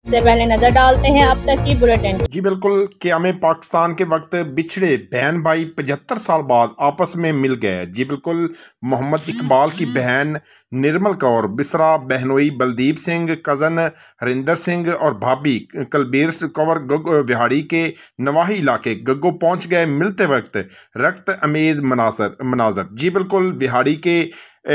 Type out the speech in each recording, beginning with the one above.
से पहले नजर डालते हैं अब तक की बुलेटिन। जी बिल्कुल, क़याम पाकिस्तान के वक्त बिछड़े बहन भाई 75 साल बाद आपस में मिल गए। जी बिल्कुल, मोहम्मद इकबाल की बहन निर्मल कौर बिसरा बहनोई बलदीप सिंह, कज़न हरिंदर सिंह और भाभी कलबीर कौर विहाड़ी के नवाही इलाके गग्गो पहुंच गए। मिलते वक्त रक्त अमेज मनाजर। जी बिल्कुल, विहाड़ी के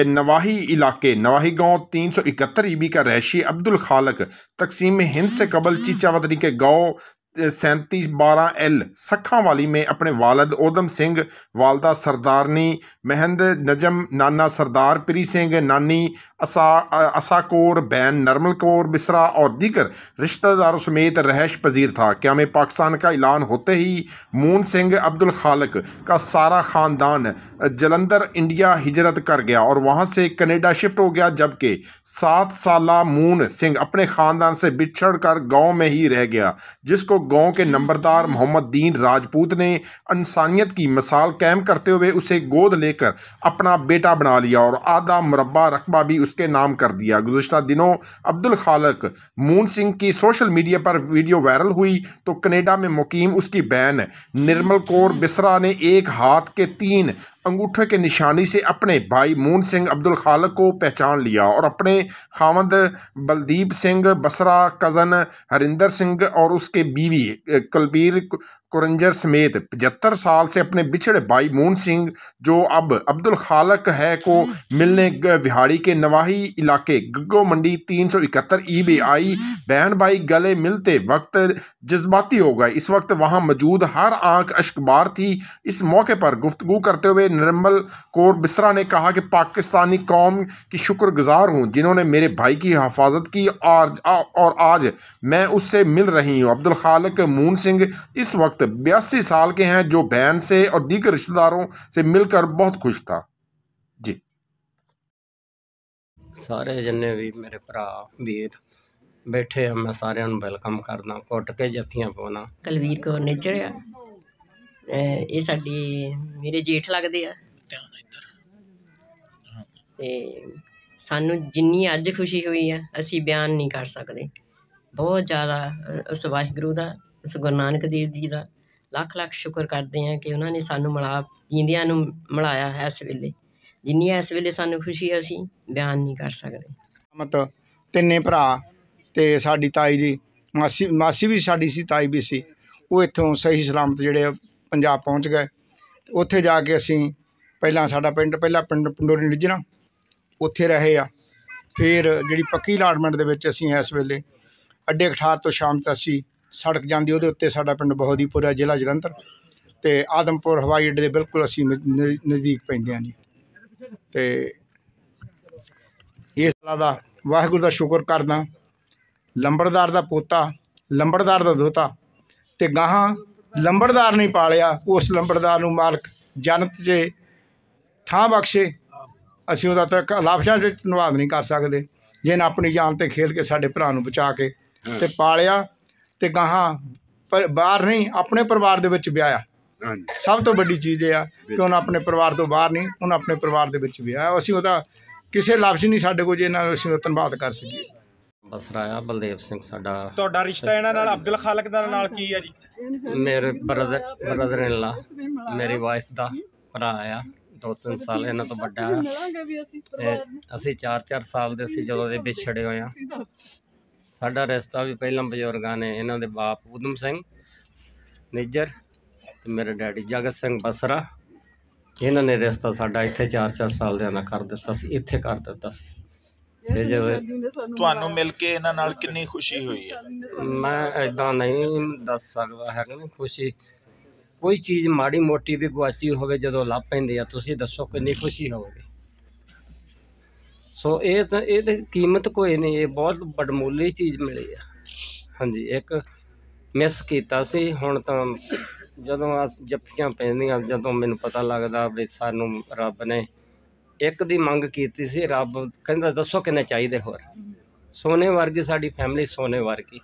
नवाही इलाके नवाही गांव 371 ईबी का रहायशी अब्दुल खालक तकसीम हिंद से कबल चीचावतरी के गांव 3712 सखा वाली में अपने वालद ओदम सिंह, वालदा सरदारनी महंद नजम, नाना सरदार पीरी सिंह, नानी असा कौर, बहन नरमल कौर बिसरा और दीगर रिश्तेदारों समेत रहायश पजीर था। क़याम पाकिस्तान का ऐलान होते ही मून सिंह अब्दुल खालक का सारा ख़ानदान जलंधर इंडिया हिजरत कर गया और वहाँ से कनेडा शिफ्ट हो गया, जबकि 7 साला मून सिंह अपने ख़ानदान से बिछड़ कर गाँव में ही रह गया, जिसको गांव के नंबरदार मोहम्मद दीन राजपूत ने इंसानियत की मिसाल कायम करते हुए उसे गोद लेकर अपना बेटा बना लिया और आधा मुरब्बा रकबा भी उसके नाम कर दिया। गुज़िश्ता दिनों अब्दुल खालक मून सिंह की सोशल मीडिया पर वीडियो वायरल हुई तो कनेडा में मुकीम उसकी बहन निर्मल कौर बिसरा ने एक हाथ के 3 अंगूठे के निशानी से अपने भाई मून सिंह अब्दुल खालक को पहचान लिया और अपने खामद बलदीप सिंह बसरा, कज़न हरिंदर सिंह और उसके बीवी कलबीर कुरंजर समेत 75 साल से अपने बिछड़े भाई मून सिंह, जो अब अब्दुल खालक है, को मिलने विहाड़ी के नवाही इलाके गग्गो मंडी 371 ईबी आई। बहन भाई गले मिलते वक्त जज्बाती हो गए। इस वक्त वहां मौजूद हर आंख अश्कबार थी। इस मौके पर गुफ्तगू करते हुए निर्मल कौर बिसरा ने कहा कि पाकिस्तानी कौम की शुक्रगुजार हूँ जिन्होंने मेरे भाई की हिफाजत की और आज मैं उससे मिल रही हूँ। अब्दुल खालक मून सिंह इस वक्त 82 साल के हैं, जो बहन से और दीगर रिश्तेदारों से मिलकर बहुत खुश था। जी सारे जिन्ने भी मेरे भरा वीर बैठे हैं, मैं सारे वेलकम करना, घुट के जफ्फियां पाना। कलवीर कौर नेचर आ, ये साडी मेरे जेठ लगदे आ ते सानू जिन्नी अज खुशी हुई है असी बयान नहीं कर सकते। बहुत ज़्यादा उस वाहिगुरू दा, उस गुरु नानक देव जी का लख लख शुक्र करते हैं कि उन्होंने सानू जींदियां नू मिलाया है। इस वेले जिन्नी इस वेले सानू खुशी असी बयान नहीं कर सकते। मतलब तिन्ने भरा ते साडी ताई जी मासी भी साडी सी, ताई भी सी, वो इत्थों सही सलामत जिहड़े पंजाब पहुँच गए। उत्थे जाके असी पहला साडा पहला पिंड पंडोरी निजरा उत्थे रहे आ। फिर जिहड़ी पक्की अलाटमेंट दे विच असी इस वेले अड्डे कठार तो शाम तक असी सड़क जाती उहदे उत्ते साडा पिंड बहोदीपुर है, जिला जलंधर, ते आदमपुर हवाई अड्डे दे बिल्कुल असी नज़दीक पैंदे हां जी। ते इस गल्ला दा वाहिगुरू दा शुक्र करदा, लंबड़दार दा पोता, लंबड़दार दा दोता, ते गाहां लंबड़दार नहीं पालिया, उस लंबड़दार नूं मालक जन्नत च थां बख्शे। असीं उहदा तक लाफशां च धन्नवाद नहीं कर सकते, जिन्हें अपनी जान ते खेल के साडे भरा नूं बचा के ते पालिया ते गाहां पर बाहर नहीं अपने परिवार दे विच ब्याया। सब तो वड्डी चीज़ ये आ कि उन्हें अपने परिवार तो बाहर नहीं, उन्हें अपने परिवार दे विच ब्याया। असीं उहदा किसी लफ्ज़ नहीं साडे कोल जिन्हां असीं धन्नवाद कर सकीए। बसरा आ बलदेव सिंह साडा। ਤੁਹਾਡਾ ਰਿਸ਼ਤਾ ਇਹਨਾਂ ਨਾਲ ਅਬਦੁਲ ਖਾਲਕ ਦਾ ਨਾਲ ਕੀ ਆ ਜੀ? मेरे ब्रदर इन ला मेरी वाइफ का भरा आ, 2-3 साल इन्हों तो बड़ा है। असी 4-4 साल के असी जो विछड़े हुए हैं। साडा रिश्ता भी पहला बजुर्गों ने इन्हों के बाप उधम सिंह निजर ते मेरे डैडी जगत सिंह बसरा, इन्होंने रिश्ता साडा इत्थे 4-4 साल का कर दिता सी, इत्थे कर दिता सी। ਤੁਹਾਨੂੰ ਮਿਲ ਕੇ ਇਹਨਾਂ ਨਾਲ ਕਿੰਨੀ ਖੁਸ਼ੀ ਹੋਈ ਹੈ? मैं इदा नहीं दस सकता है ना खुशी। कोई चीज़ माड़ी मोटी भी गुआची हो जो लभ पैंदी आ, तुसीं दसो कितनी खुशी होगी। सो ये कीमत कोई नहीं, ये बहुत बड़मूली चीज़ मिली है। हाँ जी, एक मिस किया सी हुण तो जदों जप्फियां पैंदियां, जदों मैनूं पता लगदा भी सानूं रब ने एक दी मंग कीती सी, रब कहंदा दसो किन्ने चाहीदे होर। सोने वर्गी साडी फैमिली, सोने वर्गी।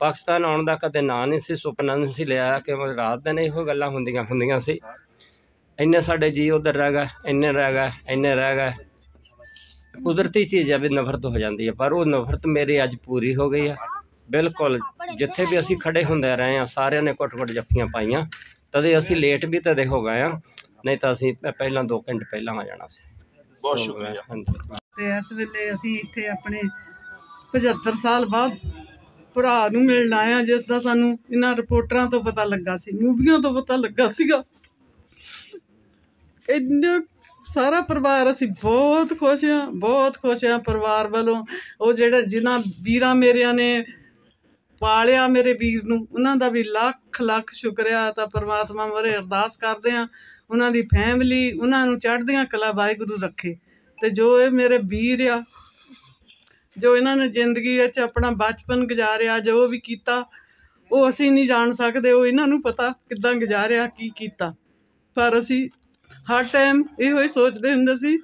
पाकिस्तान आउण दा कदे नां नहीं सी, सुपना नहीं सी लिया कि रात दिन इहो गल्लां हुंदियां सी। ਇੰਨੇ ਸਾਡੇ ਜੀ ਉਧਰ ਰਹਿ ਗਏ, ਇੰਨੇ ਰਹਿ ਗਏ, ਇੰਨੇ ਰਹਿ ਗਏ। ਕੁਦਰਤੀ ਚੀਜ਼ ਹੈ ਵੀ ਨਫ਼ਰਤ ਹੋ ਜਾਂਦੀ ਹੈ, ਪਰ ਉਹ ਨਫ਼ਰਤ ਮੇਰੀ ਅੱਜ ਪੂਰੀ ਹੋ ਗਈ ਹੈ ਬਿਲਕੁਲ। ਜਿੱਥੇ ਵੀ ਅਸੀਂ ਖੜੇ ਹੁੰਦੇ ਰਹੇ ਹਾਂ ਸਾਰਿਆਂ ਨੇ ਘੁੱਟ-ਘੁੱਟ ਜੱਫੀਆਂ ਪਾਈਆਂ। ਤਦੇ ਅਸੀਂ ਲੇਟ ਵੀ ਤਦੇ ਹੋ ਗਏ ਹਾਂ, ਨਹੀਂ ਤਾਂ ਅਸੀਂ ਪਹਿਲਾਂ 2 ਘੰਟੇ ਪਹਿਲਾਂ ਆ ਜਾਣਾ ਸੀ। ਬਹੁਤ ਸ਼ੁਕਰੀਆ। ਹਾਂਜੀ। ਤੇ ਇਸ ਵੇਲੇ ਅਸੀਂ ਇੱਥੇ ਆਪਣੇ 75 ਸਾਲ ਬਾਅਦ ਭਰਾ ਨੂੰ ਮਿਲਣ ਆਏ ਹਾਂ, ਜਿਸ ਦਾ ਸਾਨੂੰ ਇਹਨਾਂ ਰਿਪੋਰਟਰਾਂ ਤੋਂ ਪਤਾ ਲੱਗਾ ਸੀ, ਮੂਵੀਆਂ ਤੋਂ ਪਤਾ ਲੱਗਾ ਸੀਗਾ। ਇੰਨੇ ਸਾਰਾ ਪਰਿਵਾਰ ਅਸੀਂ ਬਹੁਤ ਖੁਸ਼ ਹਾਂ, ਬਹੁਤ ਖੁਸ਼ ਹਾਂ ਪਰਿਵਾਰ ਵੱਲੋਂ। ਉਹ ਜਿਨ੍ਹਾਂ ਵੀਰਾਂ ਮੇਰਿਆਂ ਨੇ ਪਾਲਿਆ ਮੇਰੇ ਵੀਰ ਨੂੰ, ਉਹਨਾਂ ਦਾ ਵੀ ਲੱਖ ਲੱਖ ਸ਼ੁਕਰੀਆ। ਤਾਂ ਪਰਮਾਤਮਾ ਬਾਰੇ ਅਰਦਾਸ ਕਰਦੇ ਹਾਂ ਉਹਨਾਂ ਦੀ ਫੈਮਿਲੀ, ਉਹਨਾਂ ਨੂੰ ਚੜ੍ਹਦੀਆਂ ਕਲਾ ਵਾਹਿਗੁਰੂ ਰੱਖੇ। ਤੇ ਜੋ ਇਹ ਮੇਰੇ ਵੀਰ ਆ, ਜੋ ਇਹਨਾਂ ਨੇ ਜ਼ਿੰਦਗੀ ਵਿੱਚ ਆਪਣਾ ਬਚਪਨ ਗੁਜ਼ਾਰਿਆ, ਜੋ ਵੀ ਕੀਤਾ ਉਹ ਅਸੀਂ ਨਹੀਂ ਜਾਣ ਸਕਦੇ, ਉਹ ਇਹਨਾਂ ਨੂੰ ਪਤਾ ਕਿੱਦਾਂ ਗੁਜ਼ਾਰਿਆ, ਕੀ ਕੀਤਾ। ਪਰ ਅਸੀਂ ਹਰ ਟਾਈਮ ਇਹੋ ਹੀ ਸੋਚਦੇ ਹੁੰਦੇ ਸੀ,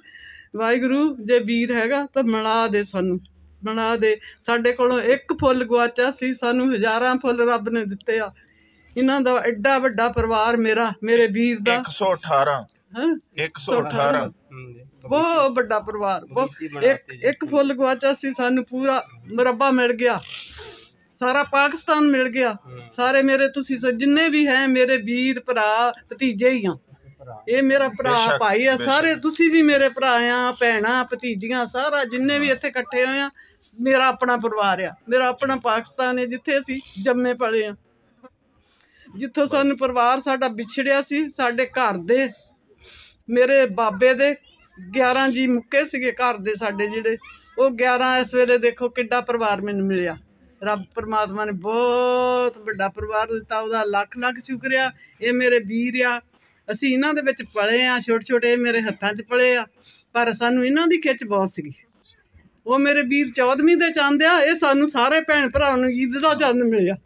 ਵਾਹਿਗੁਰੂ ਜੇ ਵੀਰ ਹੈਗਾ ਤਾਂ ਮਿਲਾ ਦੇ, ਸਾਨੂੰ ਮਿਲਾ ਦੇ। ਸਾਡੇ ਕੋਲੋਂ ਇੱਕ ਫੁੱਲ ਗੁਆਚਾ ਸੀ, ਸਾਨੂੰ ਹਜ਼ਾਰਾਂ ਫੁੱਲ ਰੱਬ ਨੇ ਦਿੱਤੇ ਆ। ਇਹਨਾਂ ਦਾ ਐਡਾ ਵੱਡਾ ਪਰਿਵਾਰ ਮੇਰੇ ਵੀਰ ਦਾ 118 ਹਾਂ 118 ਬਹੁਤ ਵੱਡਾ ਪਰਿਵਾਰ। ਇੱਕ ਫੁੱਲ ਗੁਆਚਾ ਸੀ, ਸਾਨੂੰ ਪੂਰਾ ਮੁਰੱਬਾ ਮਿਲ ਗਿਆ, ਸਾਰਾ ਪਾਕਿਸਤਾਨ ਮਿਲ ਗਿਆ। ਸਾਰੇ ਮੇਰੇ ਤੁਸੀਂ ਜਿੰਨੇ ਵੀ ਹੈ ਮੇਰੇ ਵੀਰ ਭਰਾ ਭਤੀਜੇ ਹੀ ਆ। ਇਹ ਮੇਰਾ ਭਰਾ ਭਾਈ ਆ, ਸਾਰੇ ਤੁਸੀਂ ਵੀ ਮੇਰੇ ਭਰਾ ਆ, ਭੈਣਾਂ ਭਤੀਜੀਆਂ, ਸਾਰਾ ਜਿੰਨੇ ਵੀ ਇੱਥੇ ਇਕੱਠੇ ਹੋਏ ਆ ਮੇਰਾ ਆਪਣਾ ਪਰਿਵਾਰ ਆ। ਮੇਰਾ ਆਪਣਾ ਪਾਕਿਸਤਾਨ ਹੈ, ਜਿੱਥੇ ਅਸੀਂ ਜੰਮੇ ਪਲੇ ਆ, ਜਿੱਥੋਂ ਸਾਨੂੰ ਪਰਿਵਾਰ ਸਾਡਾ ਵਿਛੜਿਆ ਸੀ। ਸਾਡੇ ਘਰ ਦੇ ਮੇਰੇ ਬਾਬੇ ਦੇ 11 ਜੀ ਮੁੱਕੇ ਸੀਗੇ ਘਰ ਦੇ ਸਾਡੇ, ਜਿਹੜੇ ਉਹ 11 ਇਸ ਵੇਲੇ ਦੇਖੋ ਕਿੱਡਾ ਪਰਿਵਾਰ ਮੈਨੂੰ ਮਿਲਿਆ। ਰੱਬ ਪਰਮਾਤਮਾ ਨੇ ਬਹੁਤ ਵੱਡਾ ਪਰਿਵਾਰ ਦਿੱਤਾ, ਉਹਦਾ ਲੱਖ ਲੱਖ ਸ਼ੁਕਰੀਆ। ਇਹ ਮੇਰੇ ਵੀਰ ਆ, ਅਸੀਂ ਇਹਨਾਂ ਦੇ ਵਿੱਚ ਪਲੇ ਆ, ਛੋਟੇ ਛੋਟੇ ਮੇਰੇ ਹੱਥਾਂ 'ਚ ਪਲੇ ਆ, ਪਰ ਸਾਨੂੰ ਇਹਨਾਂ ਦੀ ਖਿੱਚ ਬਹੁਤ ਸੀਗੀ। ਉਹ ਮੇਰੇ ਵੀਰ 14ਵੀਂ ਦੇ ਚੰਦ ਆ, ਇਹ ਸਾਨੂੰ ਸਾਰੇ ਭੈਣ ਭਰਾਵਾਂ ਨੂੰ ਈਦ ਦਾ ਚੰਦ ਮਿਲਿਆ।